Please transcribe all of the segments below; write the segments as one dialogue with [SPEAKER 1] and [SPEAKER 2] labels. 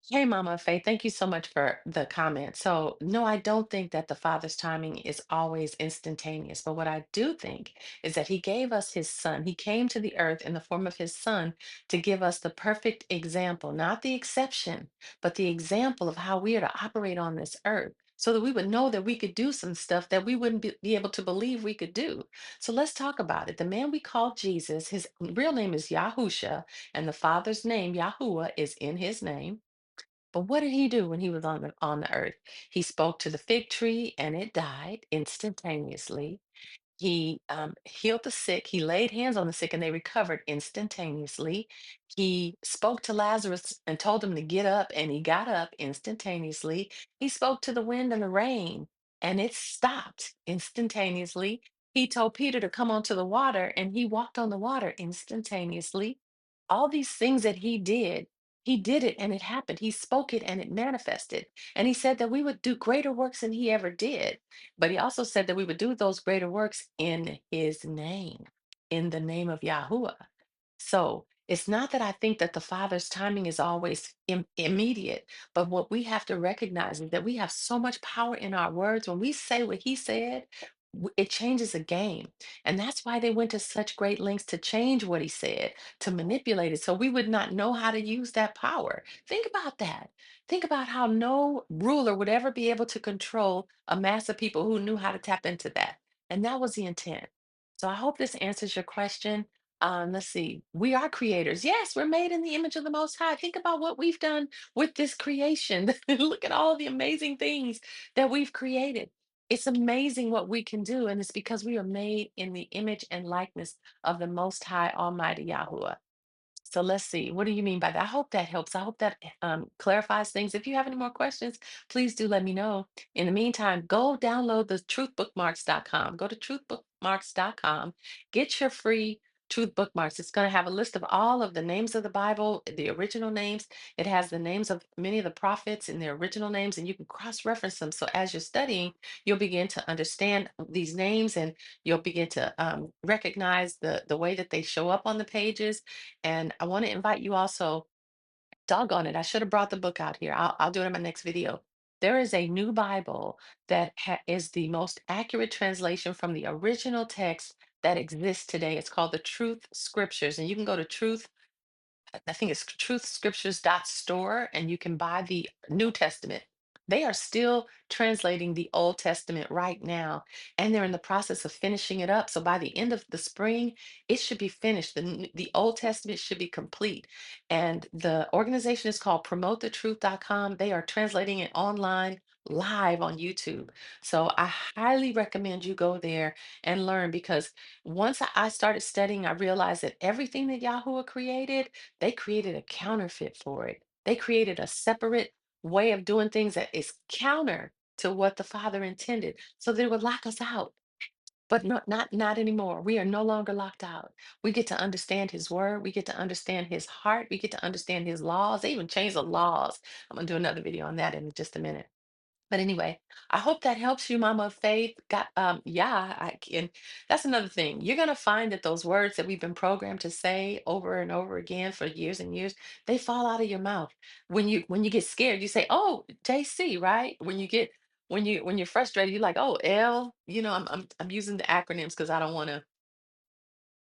[SPEAKER 1] Hey, Mama Faye, thank you so much for the comment. So, no, I don't think that the Father's timing is always instantaneous. But what I do think is that He gave us His Son. He came to the earth in the form of His Son to give us the perfect example, not the exception, but the example of how we are to operate on this earth. So that we would know that we could do some stuff that we wouldn't be able to believe we could do. So let's talk about it. The man we call Jesus, his real name is Yahusha, and the Father's name, Yahuwah, is in his name. But what did he do when he was on the earth? He spoke to the fig tree and it died instantaneously. He healed the sick. He laid hands on the sick and they recovered instantaneously. He spoke to Lazarus and told him to get up, and he got up instantaneously. He spoke to the wind and the rain, and it stopped instantaneously. He told Peter to come onto the water, and he walked on the water instantaneously. All these things that he did it and it happened. He spoke it and it manifested. And he said that we would do greater works than he ever did. But he also said that we would do those greater works in his name, in the name of Yahuwah. So it's not that I think that the Father's timing is always immediate, but what we have to recognize is that we have so much power in our words. When we say what He said, it changes a game. And that's why they went to such great lengths to change what He said, to manipulate it, so we would not know how to use that power. Think about that. Think about how no ruler would ever be able to control a mass of people who knew how to tap into that. And that was the intent. So I hope this answers your question. Let's see. We are creators. Yes, we're made in the image of the Most High. Think about what we've done with this creation. Look at all the amazing things that we've created. It's amazing what we can do, and it's because we are made in the image and likeness of the Most High Almighty Yahuwah. So let's see. What do you mean by that? I hope that helps. I hope that clarifies things. If you have any more questions, please do let me know. In the meantime, go download the truthbookmarks.com. Go to truthbookmarks.com. Get your free truth bookmarks. It's going to have a list of all of the names of the Bible, the original names. It has the names of many of the prophets and their original names, and you can cross reference them. So as you're studying, you'll begin to understand these names, and you'll begin to recognize the way that they show up on the pages. And I want to invite you also, doggone it, I should have brought the book out here. I'll do it in my next video. There is a new Bible that is the most accurate translation from the original text that exists today. It's called the Truth Scriptures. And you can go to I think it's truthscriptures.store, and you can buy the New Testament. They are still translating the Old Testament right now, and they're in the process of finishing it up. So by the end of the spring, it should be finished. The Old Testament should be complete. And the organization is called promotethetruth.com. They are translating it online live on YouTube. So I highly recommend you go there and learn, because once I started studying, I realized that everything that Yahuwah created, they created a counterfeit for it. They created a separate way of doing things that is counter to what the Father intended. So they would lock us out. But not anymore. We are no longer locked out. We get to understand His word. We get to understand His heart. We get to understand His laws. They even changed the laws. I'm gonna do another video on that in just a minute. But anyway, I hope that helps you, Mama of Faith. Got yeah, I can. That's another thing. You're gonna find that those words that we've been programmed to say over and over again for years and years, they fall out of your mouth. When you get scared, you say, "Oh, JC," right? When you're frustrated, you're like, "Oh, L." I'm using the acronyms because I don't want to.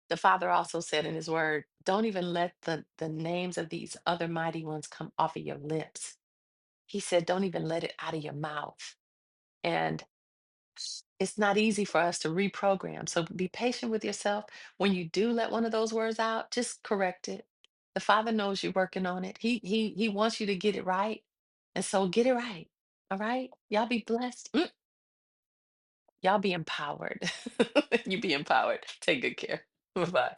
[SPEAKER 1] The Father also said in His word, "Don't even let the names of these other mighty ones come off of your lips." He said, "Don't even let it out of your mouth." And it's not easy for us to reprogram. So be patient with yourself. When you do let one of those words out, just correct it. The Father knows you're working on it. He wants you to get it right. And so get it right. All right. Y'all be blessed. Y'all be empowered. You be empowered. Take good care. Bye-bye.